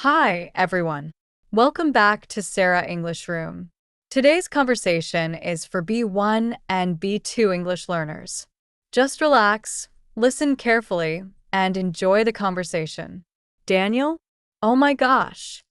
Hi, everyone. Welcome back to Sara English Room. Today's conversation is for B1 and B2 English learners. Just relax, listen carefully, and enjoy the conversation. Daniel? Oh my gosh.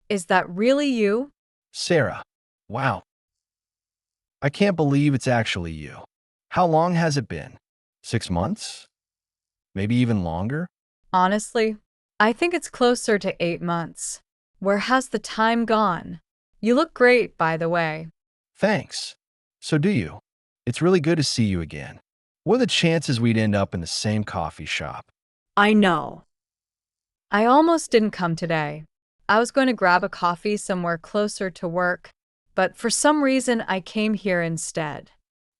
Is that really you? Sarah, wow, I can't believe it's actually you. How long has it been? 6 months? Maybe even longer? Honestly, I think it's closer to 8 months. Where has the time gone? You look great, by the way. Thanks. So do you. It's really good to see you again. What are the chances we'd end up in the same coffee shop? I know. I almost didn't come today. I was going to grab a coffee somewhere closer to work, but for some reason I came here instead.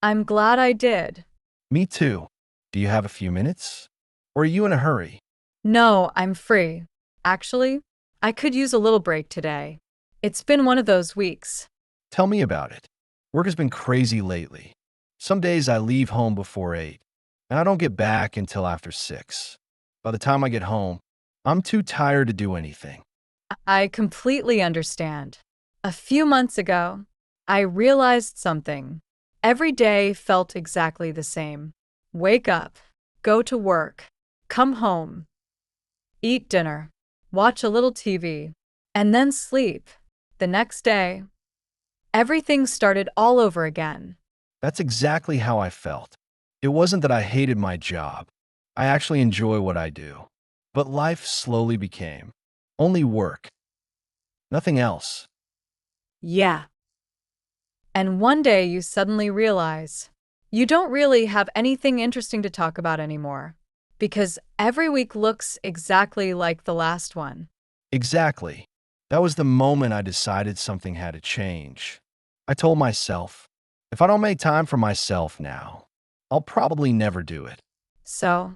I'm glad I did. Me too. Do you have a few minutes? Or are you in a hurry? No, I'm free. Actually, I could use a little break today. It's been one of those weeks. Tell me about it. Work has been crazy lately. Some days I leave home before 8, and I don't get back until after 6. By the time I get home, I'm too tired to do anything. I completely understand. A few months ago, I realized something. Every day felt exactly the same. Wake up, go to work, come home, eat dinner, watch a little TV, and then sleep. The next day, everything started all over again. That's exactly how I felt. It wasn't that I hated my job. I actually enjoy what I do. But life slowly became only work, nothing else. Yeah. And one day you suddenly realize you don't really have anything interesting to talk about anymore because every week looks exactly like the last one. Exactly. That was the moment I decided something had to change. I told myself, if I don't make time for myself now, I'll probably never do it. So,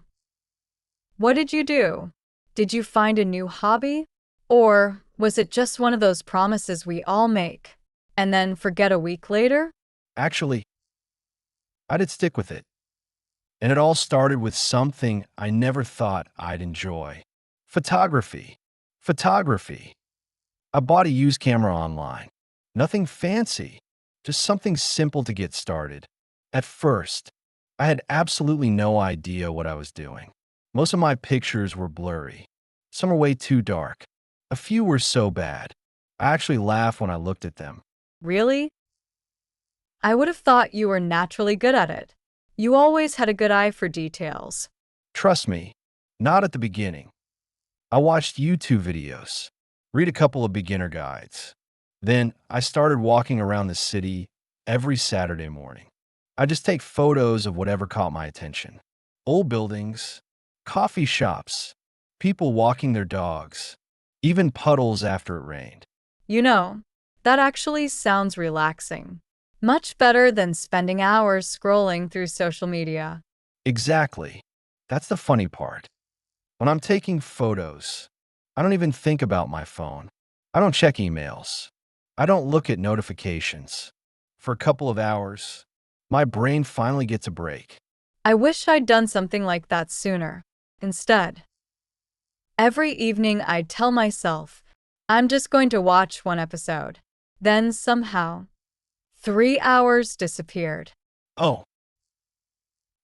what did you do? Did you find a new hobby? Or was it just one of those promises we all make and then forget a week later? Actually, I did stick with it. And it all started with something I never thought I'd enjoy. Photography. Photography. I bought a used camera online. Nothing fancy, just something simple to get started. At first, I had absolutely no idea what I was doing. Most of my pictures were blurry. Some were way too dark. A few were so bad. I actually laughed when I looked at them. Really? I would have thought you were naturally good at it. You always had a good eye for details. Trust me, not at the beginning. I watched YouTube videos, read a couple of beginner guides. Then I started walking around the city every Saturday morning. I just take photos of whatever caught my attention. Old buildings, coffee shops, people walking their dogs, even puddles after it rained. You know, that actually sounds relaxing. Much better than spending hours scrolling through social media. Exactly. That's the funny part. When I'm taking photos, I don't even think about my phone. I don't check emails. I don't look at notifications. For a couple of hours, my brain finally gets a break. I wish I'd done something like that sooner. Instead, every evening I'd tell myself, I'm just going to watch one episode. Then somehow, 3 hours disappeared. Oh,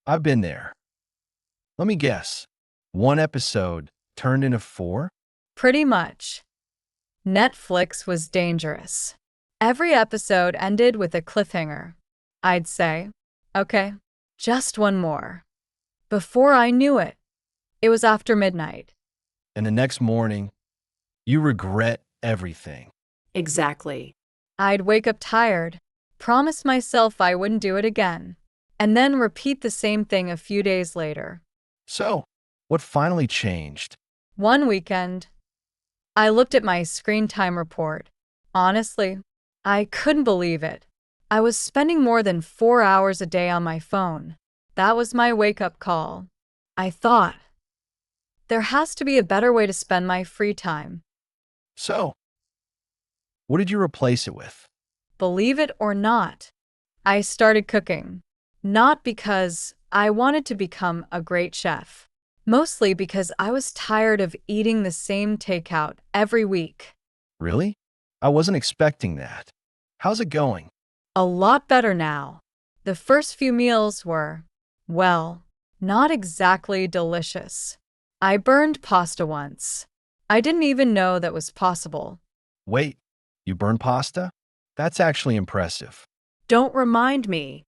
I've been there. Let me guess. One episode turned into four? Pretty much. Netflix was dangerous. Every episode ended with a cliffhanger. I'd say, okay, just one more. Before I knew it, it was after midnight. And the next morning, you regret everything. Exactly. I'd wake up tired, promise myself I wouldn't do it again, and then repeat the same thing a few days later. So, what finally changed? One weekend, I looked at my screen time report. Honestly, I couldn't believe it. I was spending more than 4 hours a day on my phone. That was my wake-up call. I thought, there has to be a better way to spend my free time. So, what did you replace it with? Believe it or not, I started cooking. Not because I wanted to become a great chef. Mostly because I was tired of eating the same takeout every week. Really? I wasn't expecting that. How's it going? A lot better now. The first few meals were, well, not exactly delicious. I burned pasta once. I didn't even know that was possible. Wait, you burn pasta? That's actually impressive. Don't remind me.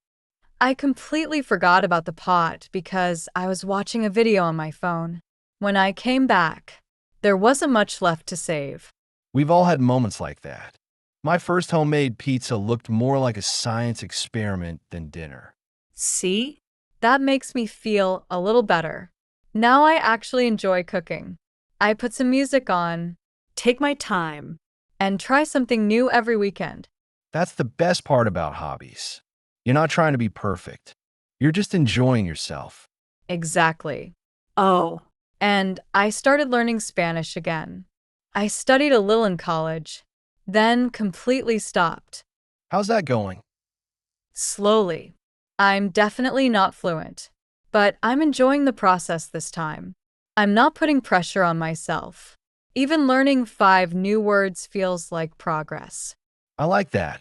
I completely forgot about the pot because I was watching a video on my phone. When I came back, there wasn't much left to save. We've all had moments like that. My first homemade pizza looked more like a science experiment than dinner. See? That makes me feel a little better. Now I actually enjoy cooking. I put some music on, take my time, and try something new every weekend. That's the best part about hobbies. You're not trying to be perfect. You're just enjoying yourself. Exactly. Oh, and I started learning Spanish again. I studied a little in college, then completely stopped. How's that going? Slowly. I'm definitely not fluent, but I'm enjoying the process this time. I'm not putting pressure on myself. Even learning 5 new words feels like progress. I like that.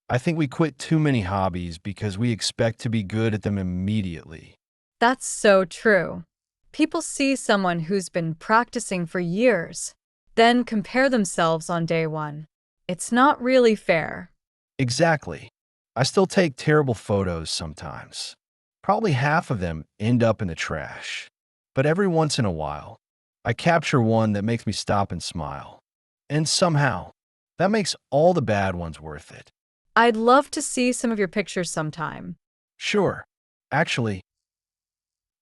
I think we quit too many hobbies because we expect to be good at them immediately. That's so true. People see someone who's been practicing for years, then compare themselves on day one. It's not really fair. Exactly. I still take terrible photos sometimes. Probably half of them end up in the trash. But every once in a while, I capture one that makes me stop and smile. And somehow, that makes all the bad ones worth it. I'd love to see some of your pictures sometime. Sure. Actually,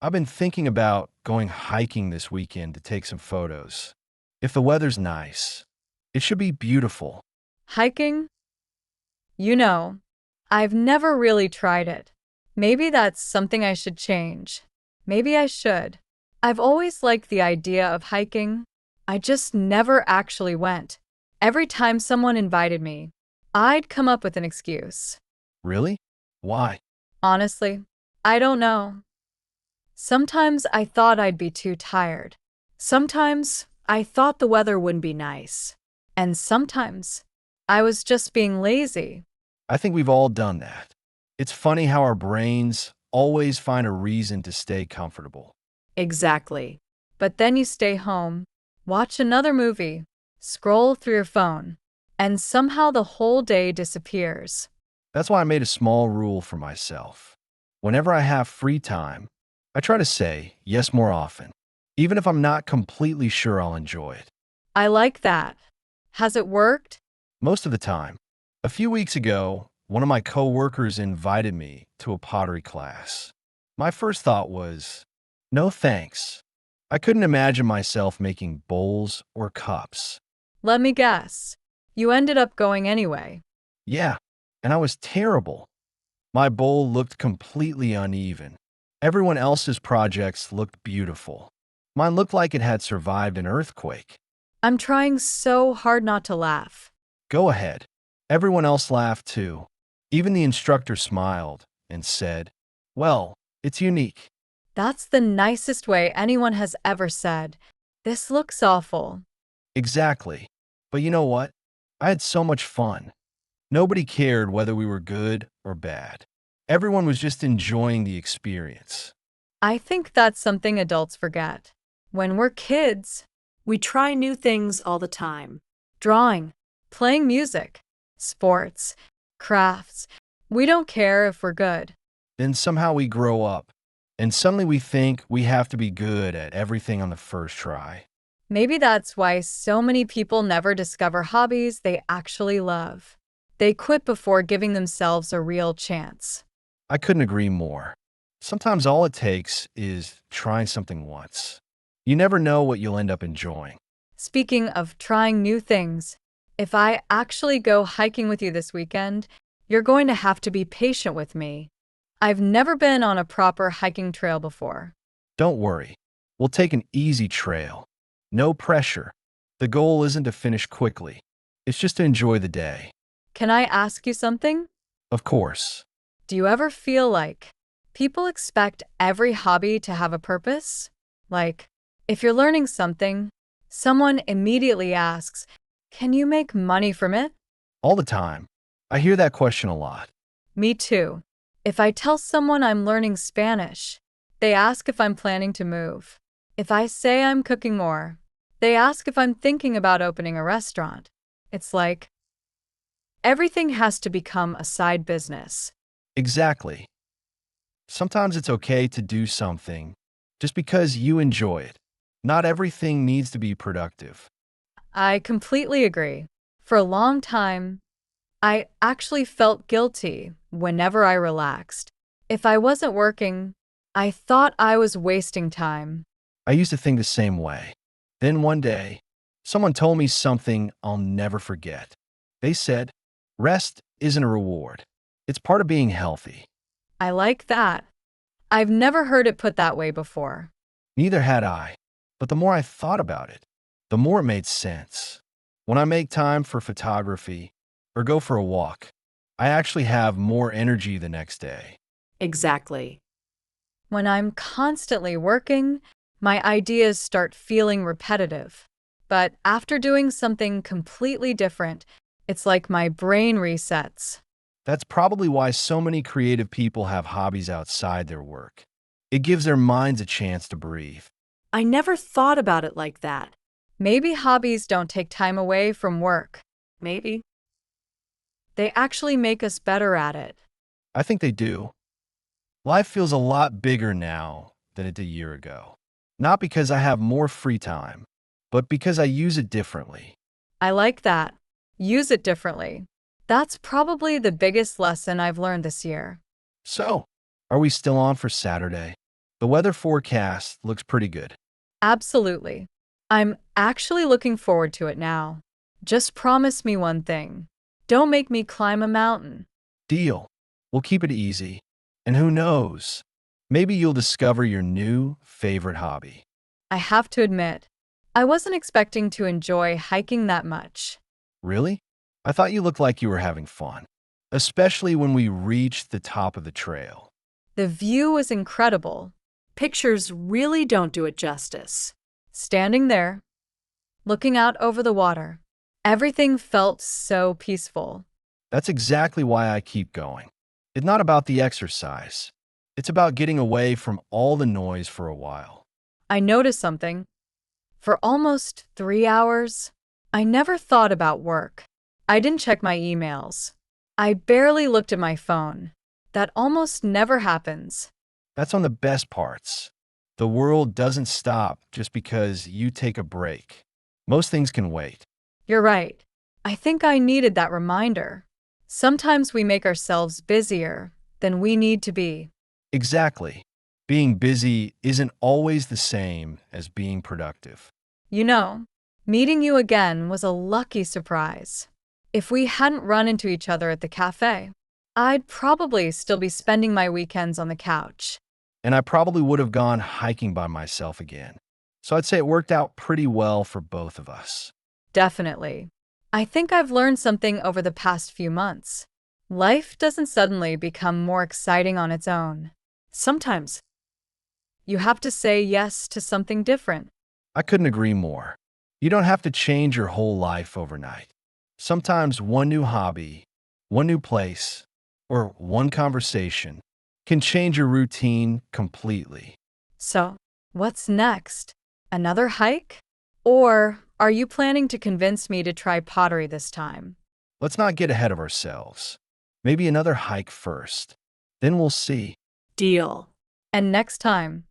I've been thinking about going hiking this weekend to take some photos. If the weather's nice, it should be beautiful. Hiking? You know, I've never really tried it. Maybe that's something I should change. Maybe I should. I've always liked the idea of hiking. I just never actually went. Every time someone invited me, I'd come up with an excuse. Really? Why? Honestly, I don't know. Sometimes I thought I'd be too tired. Sometimes I thought the weather wouldn't be nice. And sometimes I was just being lazy. I think we've all done that. It's funny how our brains always find a reason to stay comfortable. Exactly. But then you stay home, watch another movie, scroll through your phone, and somehow the whole day disappears. That's why I made a small rule for myself. Whenever I have free time, I try to say yes more often, even if I'm not completely sure I'll enjoy it. I like that. Has it worked? Most of the time. A few weeks ago, one of my coworkers invited me to a pottery class. My first thought was, no thanks. I couldn't imagine myself making bowls or cups. Let me guess. You ended up going anyway. Yeah, and I was terrible. My bowl looked completely uneven. Everyone else's projects looked beautiful. Mine looked like it had survived an earthquake. I'm trying so hard not to laugh. Go ahead. Everyone else laughed too. Even the instructor smiled and said, well, it's unique. That's the nicest way anyone has ever said. This looks awful. Exactly. But you know what? I had so much fun. Nobody cared whether we were good or bad. Everyone was just enjoying the experience. I think that's something adults forget. When we're kids, we try new things all the time. Drawing, playing music, sports, crafts. We don't care if we're good. Then somehow we grow up, and suddenly we think we have to be good at everything on the first try. Maybe that's why so many people never discover hobbies they actually love. They quit before giving themselves a real chance. I couldn't agree more. Sometimes all it takes is trying something once. You never know what you'll end up enjoying. Speaking of trying new things, if I actually go hiking with you this weekend, you're going to have to be patient with me. I've never been on a proper hiking trail before. Don't worry. We'll take an easy trail. No pressure. The goal isn't to finish quickly. It's just to enjoy the day. Can I ask you something? Of course. Do you ever feel like people expect every hobby to have a purpose? Like, if you're learning something, someone immediately asks, "Can you make money from it?" All the time. I hear that question a lot. Me too. If I tell someone I'm learning Spanish, they ask if I'm planning to move. If I say I'm cooking more, they ask if I'm thinking about opening a restaurant. It's like everything has to become a side business. Exactly. Sometimes it's okay to do something just because you enjoy it. Not everything needs to be productive. I completely agree. For a long time, I actually felt guilty whenever I relaxed. If I wasn't working, I thought I was wasting time. I used to think the same way. Then one day, someone told me something I'll never forget. They said, rest isn't a reward. It's part of being healthy. I like that. I've never heard it put that way before. Neither had I. But the more I thought about it, the more it made sense. When I make time for photography or go for a walk, I actually have more energy the next day. Exactly. When I'm constantly working, my ideas start feeling repetitive. But after doing something completely different, it's like my brain resets. That's probably why so many creative people have hobbies outside their work. It gives their minds a chance to breathe. I never thought about it like that. Maybe hobbies don't take time away from work. Maybe. They actually make us better at it. I think they do. Life feels a lot bigger now than it did a year ago. Not because I have more free time, but because I use it differently. I like that. Use it differently. That's probably the biggest lesson I've learned this year. So, are we still on for Saturday? The weather forecast looks pretty good. Absolutely. I'm actually looking forward to it now. Just promise me one thing. Don't make me climb a mountain. Deal. We'll keep it easy. And who knows? Maybe you'll discover your new favorite hobby. I have to admit, I wasn't expecting to enjoy hiking that much. Really? I thought you looked like you were having fun, especially when we reached the top of the trail. The view was incredible. Pictures really don't do it justice. Standing there, looking out over the water, everything felt so peaceful. That's exactly why I keep going. It's not about the exercise. It's about getting away from all the noise for a while. I noticed something. For almost 3 hours, I never thought about work. I didn't check my emails. I barely looked at my phone. That almost never happens. That's on the best parts. The world doesn't stop just because you take a break. Most things can wait. You're right. I think I needed that reminder. Sometimes we make ourselves busier than we need to be. Exactly. Being busy isn't always the same as being productive. You know, meeting you again was a lucky surprise. If we hadn't run into each other at the cafe, I'd probably still be spending my weekends on the couch. And I probably would have gone hiking by myself again. So I'd say it worked out pretty well for both of us. Definitely. I think I've learned something over the past few months. Life doesn't suddenly become more exciting on its own. Sometimes you have to say yes to something different. I couldn't agree more. You don't have to change your whole life overnight. Sometimes one new hobby, one new place, or one conversation can change your routine completely. So, what's next? Another hike? Or are you planning to convince me to try pottery this time? Let's not get ahead of ourselves. Maybe another hike first. Then we'll see. Deal. And next time,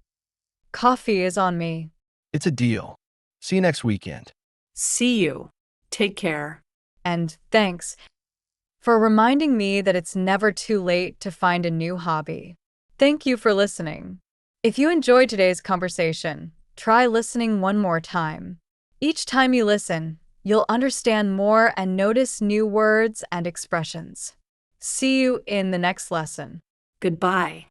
coffee is on me. It's a deal. See you next weekend. See you. Take care. And thanks for reminding me that it's never too late to find a new hobby. Thank you for listening. If you enjoyed today's conversation, try listening one more time. Each time you listen, you'll understand more and notice new words and expressions. See you in the next lesson. Goodbye.